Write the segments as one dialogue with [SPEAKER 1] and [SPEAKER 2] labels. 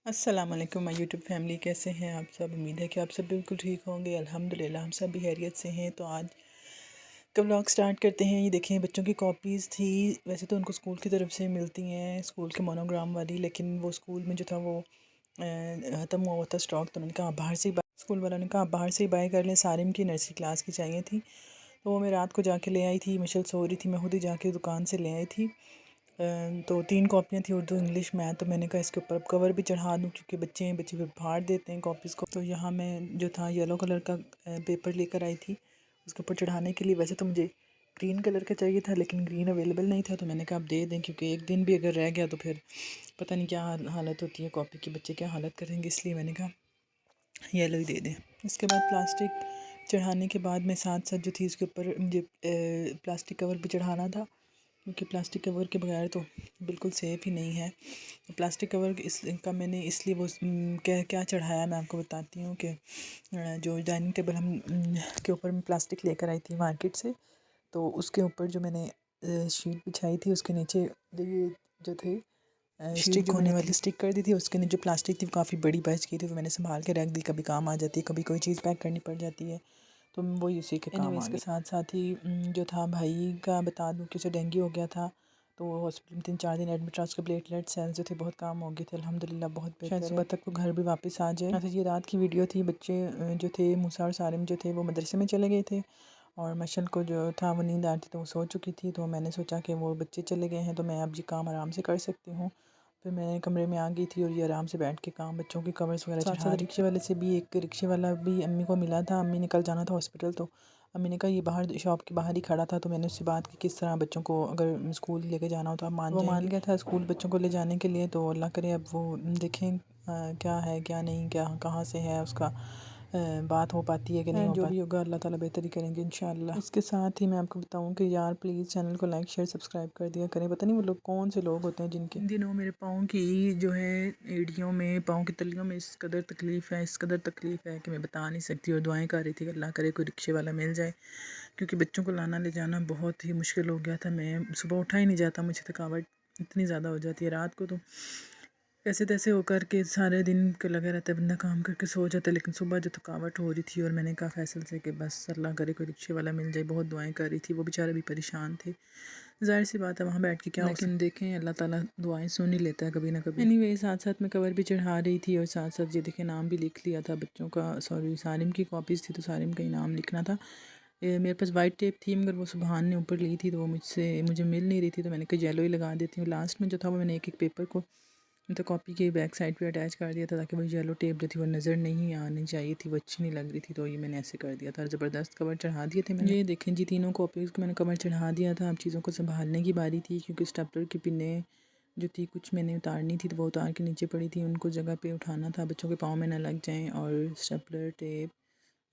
[SPEAKER 1] अस्सलाम वालेकुम my YouTube family, कैसे हैं आप सब। उम्मीद है कि आप सब बिल्कुल ठीक होंगे। अल्हम्दुलिल्लाह हम सब भी खैरियत से हैं। तो आज का व्लॉग स्टार्ट करते हैं। ये देखें, बच्चों की कॉपीज़ थी। वैसे तो उनको स्कूल की तरफ से मिलती हैं, स्कूल के मोनोग्राम वाली, लेकिन वो स्कूल में जो था वो ख़त्म हुआ होता स्टॉक। तो उन्होंने कहा आप बाहर से ही स्कूल वालों ने कहा आप बाहर से ही बाय कर लें। सारिम की नर्सरी क्लास की चाहिए थी, तो वो मैं रात को जाके ले आई थी। मशल सो रही थी, मैं खुद ही जाके दुकान से ले आई थी। तो 3 कॉपियाँ थी, उर्दू, इंग्लिश, मैथ। तो मैंने कहा इसके ऊपर अब कवर भी चढ़ा दूँ, क्योंकि बच्चे फिर फाड़ देते हैं कॉपीज़ को। तो यहाँ मैं जो था येलो कलर का पेपर लेकर आई थी उसके ऊपर चढ़ाने के लिए। वैसे तो मुझे ग्रीन कलर का चाहिए था, लेकिन ग्रीन अवेलेबल नहीं था। तो मैंने कहा आप दे दें, क्योंकि एक दिन भी अगर रह गया तो फिर पता नहीं क्या हालत होती है कॉपी की, बच्चे क्या हालत करेंगे। इसलिए मैंने कहा येलो ही दे दें। उसके बाद प्लास्टिक चढ़ाने के बाद मैं साथ साथ जो थी उसके ऊपर मुझे प्लास्टिक कवर भी चढ़ाना था, क्योंकि प्लास्टिक कवर के बगैर तो बिल्कुल सेफ़ ही नहीं है। तो प्लास्टिक कवर इसका मैंने इसलिए वो क्या क्या चढ़ाया मैं आपको बताती हूँ। कि जो डाइनिंग टेबल हम के ऊपर मैं प्लास्टिक लेकर आई थी मार्केट से, तो उसके ऊपर जो मैंने शीट बिछाई थी उसके नीचे ये जो थे स्टिक होने वाली स्टिक कर दी थी। उसके नीचे जो प्लास्टिक थी वो काफ़ी बड़ी बच गई थी, तो मैंने संभाल के रख दी। कभी काम आ जाती है, कभी कोई चीज़ पैक करनी पड़ जाती है, तो वो इसी के काम आ गई। इसके साथ साथ ही जो था भाई का बता दूं कि उसे डेंगू हो गया था, तो वो हॉस्पिटल में 3-4 दिन एडमिट रहा। उसके प्लेटलेट सेल्स जो थे बहुत कम हो गए थे। अल्हम्दुलिल्लाह बहुत बेहतर है। शायद सुबह तक वो घर भी वापस आ जाए। अच्छा, ये रात की वीडियो थी। बच्चे जो थे मूसा और सारिम जो थे वो मदरसे में चले गए थे, और मशल को जो था वो नींद आ रही थी, तो वो सो चुकी थी। तो मैंने सोचा कि वो बच्चे चले गए हैं तो मैं अब ये काम आराम से कर सकती हूँ। फिर मैं कमरे में आ गई थी और ये आराम से बैठ के काम बच्चों के कवर्स वगैरह चढ़ा। साथ रिक्शे वाले से भी एक रिक्शे वाला भी अम्मी को मिला था। अम्मी ने कल जाना था हॉस्पिटल, तो अम्मी ने कहा ये बाहर शॉप के बाहर ही खड़ा था। तो मैंने उससे बात की किस तरह बच्चों को अगर स्कूल लेके जाना हो तो आप मान जाएंगे। वो मान गया था स्कूल बच्चों को ले जाने के लिए। तो अल्लाह करे अब वो देखें क्या है क्या नहीं, क्या कहाँ से है उसका बात हो पाती है कि नहीं हो पाती। जो भी होगा अल्लाह ताला बेहतर ही करेंगे इंशाल्लाह। इसके साथ ही मैं आपको बताऊं कि यार प्लीज़ चैनल को लाइक शेयर सब्सक्राइब कर दिया करें। पता नहीं वो लोग कौन से लोग होते हैं जिनके इन दिनों मेरे पाँव की जो है एड़ियों में, पाँव की तलियों में इस कदर तकलीफ़ है, इस कदर तकलीफ़ है कि मैं बता नहीं सकती। और दुआएं कर रही थी कि अल्लाह करे कोई रिक्शे वाला मिल जाए, क्योंकि बच्चों को लाना ले जाना बहुत ही मुश्किल हो गया था। मैं सुबह उठा ही नहीं जाता, मुझे थकावट इतनी ज़्यादा हो जाती है रात को। तो कैसे तैसे होकर के सारे दिन को लगा रहता है, बंदा काम करके सो जाता है। लेकिन सुबह जो थकावट हो रही थी, और मैंने कहा फैसल से कि बस अल्लाह करे कोई रिक्शे वाला मिल जाए। बहुत दुआएं कर रही थी, वो बेचारे भी परेशान थे। ज़ाहिर सी बात है वहाँ बैठ के क्या, लेकिन देखें अल्लाह ताला दुआएं सुन ही लेता है कभी ना कभी। एनीवे साथ साथ मैं कवर भी चढ़ा रही थी, और साथ साथ ये देखें नाम भी लिख लिया था बच्चों का। सॉरी, सारिम की कॉपीज़ थी तो सारिम का ही नाम लिखना था। मेरे पास वाइट टेप थी, मगर वो सुबहान ने ऊपर ली थी, तो वो मुझे मिल नहीं रही थी। तो मैंने कहा येलो ही लगा देती हूँ। लास्ट में जो था वो मैंने एक एक पेपर को तो कॉपी के बैक साइड पे अटैच कर दिया था, ताकि वो येलो टेप जो थी वो नज़र नहीं आनी चाहिए थी, वो अच्छी नहीं लग रही थी। तो ये मैंने ऐसे कर दिया था, ज़बरदस्त कवर चढ़ा दिए थे मैंने। ये देखें जी, तीनों कॉपीज़ को मैंने कवर चढ़ा दिया था। अब चीज़ों को संभालने की बारी थी, क्योंकि स्टेपलर की पिने जो थी कुछ मैंने उतारनी थी, तो वो उतार के नीचे पड़ी थी। उनको जगह पे उठाना था, बच्चों के पाँव में ना लग जाएँ। और स्टेपलर, टेप,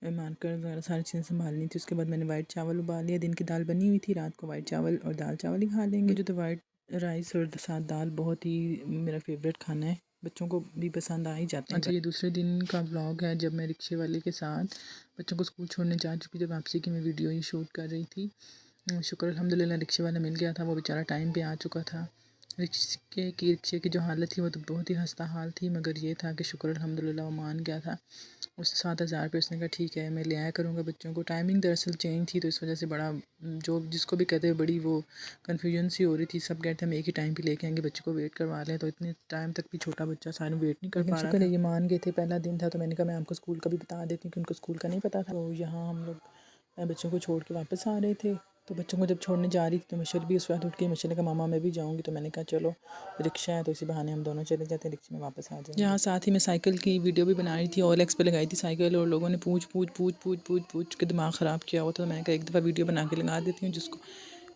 [SPEAKER 1] मार्कर वगैरह सारी चीज़ें संभालनी थी। उसके बाद मैंने वाइट चावल उबाल लिया। दिन की दाल बनी हुई थी, रात को वाइट चावल और दाल चावल ही खा लेंगे। मुझे तो वाइट राइस और साथ दाल बहुत ही मेरा फेवरेट खाना है, बच्चों को भी पसंद आ ही जाते हैं। अच्छा, ये दूसरे दिन का व्लॉग है जब मैं रिक्शे वाले के साथ बच्चों को स्कूल छोड़ने जा चुकी थी। वापसी की मैं वीडियो ही शूट कर रही थी। शुक्र अल्हम्दुलिल्लाह रिक्शे वाला मिल गया था, वो बेचारा टाइम पे आ चुका था। रिक्शे की जो हालत थी वो तो बहुत ही खस्ता हाल थी, मगर ये था कि शुक्र अल्हम्दुलिल्लाह वो मान गया था। उससे 7,000 रुपये उसने कहा ठीक है मैं ले आया करूँगा बच्चों को। टाइमिंग दरअसल चेंज थी, तो इस वजह से बड़ा जो जिसको भी कहते हैं बड़ी वो कन्फ्यूजन सी हो रही थी। सब कहते हैं हम एक ही टाइम पे लेके आएंगे, बच्चे को वेट करवा लें। तो इतने टाइम तक भी छोटा बच्चा सारे वेट नहीं कर पा रहा था। ये मान गए थे, पहला दिन था। तो मैंने कहा मैं आपको स्कूल का भी बता देती हूँ कि उनको स्कूल का नहीं पता था। तो यहाँ हम लोग बच्चों को छोड़ के वापस आ रहे थे। तो बच्चों को जब छोड़ने जा रही थी तो मशल भी उस वक्त उठ के मशल ने कहा मामा मैं भी जाऊँगी। तो मैंने कहा चलो रिक्शा है तो इसी बहाने हम दोनों चले जाते हैं, रिक्शे में वापस आ जाएंगे। यहाँ साथ ही मैं साइकिल की वीडियो भी बना रही थी, OLX पे लगाई थी साइकिल, और लोगों ने पूछ के दिमाग ख़राब किया हुआ था। तो मैंने कहा एक दफ़ा वीडियो बना के लगा देती हूँ, जिसको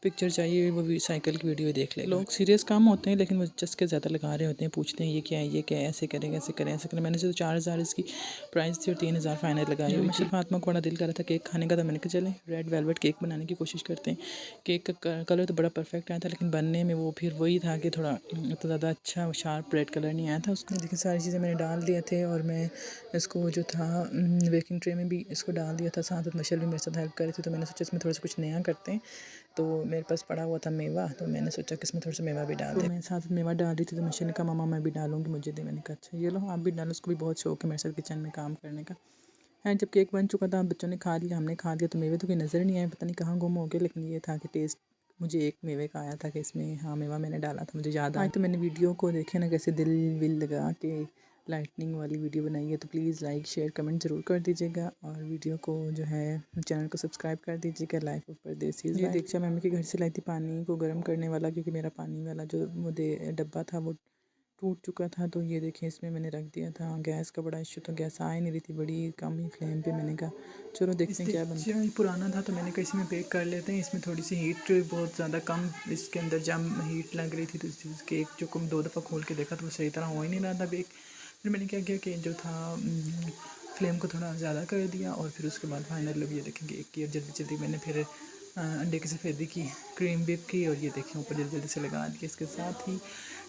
[SPEAKER 1] पिक्चर चाहिए वो भी साइकिल की वीडियो देख ले। लोग सीरियस काम होते हैं, लेकिन वो चस्के ज़्यादा लगा रहे होते हैं, पूछते हैं ये क्या है, ये क्या है, ऐसे करें ऐसे करें ऐसे करें। मैंने तो 4,000 इसकी प्राइस थी और 3,000 फाइनल लगाई हुई थी। फातिमा को बड़ा दिल कर रहा था केक खाने का, तो मैंने कहा चलें रेड वेलवेट केक बनाने की कोशिश करते हैं। केक का कलर तो बड़ा परफेक्ट आया था, लेकिन बनने में वो फिर वही था कि थोड़ा तो ज़्यादा अच्छा शार्प रेड कलर नहीं आया था उसमें। देखिए सारी चीज़ें मैंने डाल दिए थे, और मैं इसको जो था बेकिंग ट्रे में भी इसको डाल दिया था। साथ मशल भी मेरे साथ हेल्प कर रही थी, तो मैंने सोचा इसमें थोड़ा सा कुछ नया करते हैं। तो मेरे पास पड़ा हुआ था मेवा, तो मैंने सोचा कि इसमें थोड़ा सा मेवा भी डाल दे। तो मैं साथ मेवा डाल रही थी, तो मशीन ने कहा मामा मैं भी डालूँगी, मुझे दे। मैंने कहा अच्छा ये लो आप भी डालो, उसको भी बहुत शौक है मेरे साथ किचन में काम करने का। है जब केक बन चुका था, बच्चों ने खा लिया, हमने खा लिया, तो मेवे तो कोई नज़र नहीं आए, पता नहीं कहाँ गुम हो गए। लेकिन ये था कि टेस्ट मुझे एक मेवे का आया था कि इसमें हाँ मेवा मैंने डाला था, मुझे याद आया। तो मैंने वीडियो को देखे ना कैसे दिल विल लगा के लाइटनिंग वाली वीडियो बनाई है, तो प्लीज़ लाइक शेयर कमेंट ज़रूर कर दीजिएगा और वीडियो को जो है चैनल को सब्सक्राइब कर दीजिएगा। लाइफ ऑफ परदेसी। ये दीक्षा मैम के घर से लाई थी पानी को गर्म करने वाला, क्योंकि मेरा पानी वाला जो वो डब्बा था वो टूट चुका था। तो ये देखें इसमें मैंने रख दिया था। गैस का बड़ा इशू था, गैस आ ही नहीं रही थी, बड़ी कम ही फ्लेम पे। मैंने कहा चलो देखते हैं क्या बनता है। पुराना था तो मैंने कहा इसमें बेक कर लेते हैं। इसमें थोड़ी सी हीट बहुत ज़्यादा कम इसके अंदर जम हीट लग रही थी, तो इस केक जो को 2 दफ़ा खोल के देखा तो वो सही तरह हो ही नहीं रहा था बेक। फिर मैंने क्या किया कि जो था फ्लेम को थोड़ा ज़्यादा कर दिया और फिर उसके बाद फाइनल ये देखेंगे एक की जल्दी जल्दी मैंने फिर अंडे की सफ़ेदी की क्रीम व्हिप की और ये देखें ऊपर जल्दी जल्दी से लगा दिया। इसके साथ ही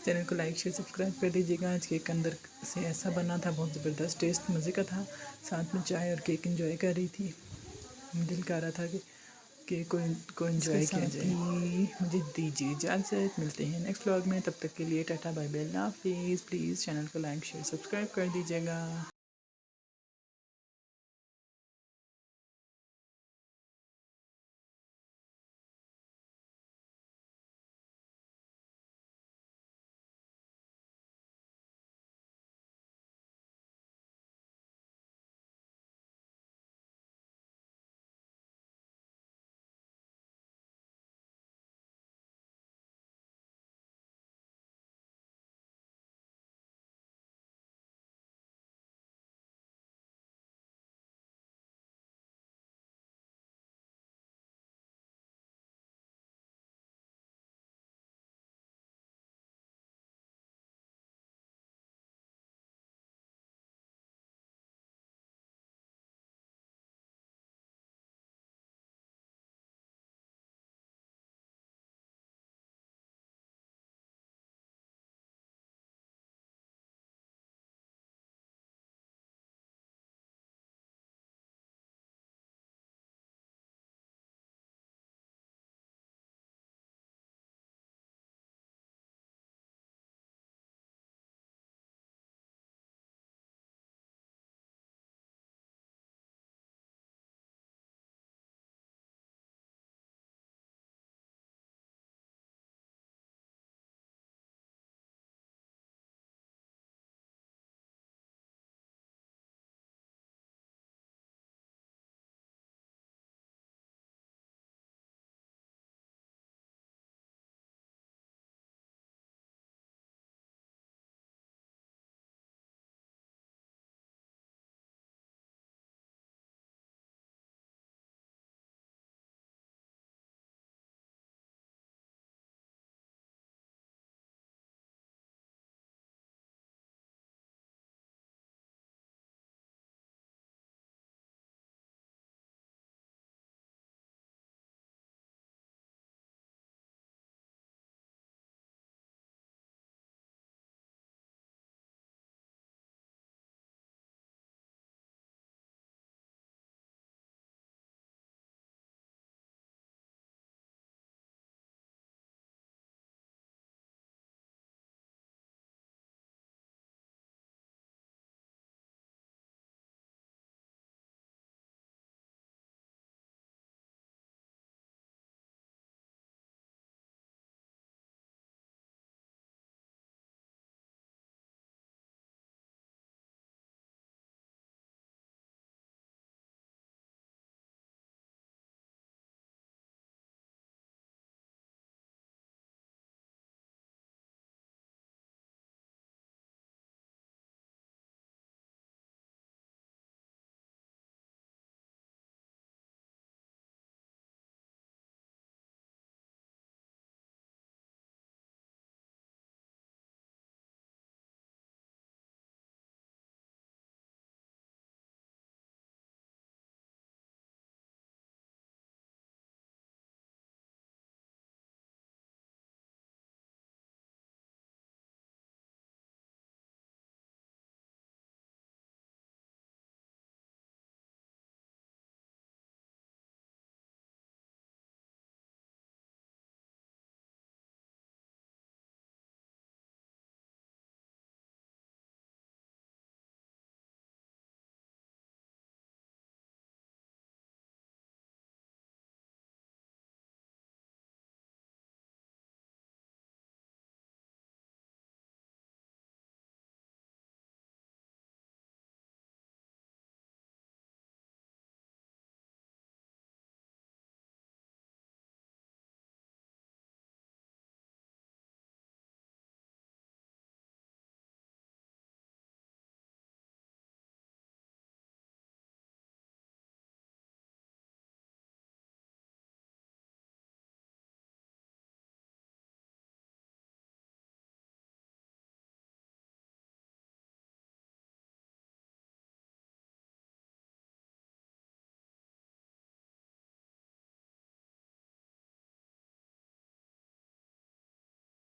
[SPEAKER 1] चैनल को लाइक शेयर सब्सक्राइब कर दीजिएगा। आज केक अंदर से ऐसा बना था, बहुत ज़बरदस्त टेस्ट मज़े का था। साथ में चाय और केक एंजॉय कर रही थी। दिल कर रहा था कि केक को एंजॉय किया जाए। मुझे दीजिए इजाज़त, मिलते हैं नेक्स्ट व्लॉग में, तब तक के लिए टाटा बाय बाय अल्लाह हाफिज़। प्लीज़ चैनल को लाइक शेयर सब्सक्राइब कर दीजिएगा।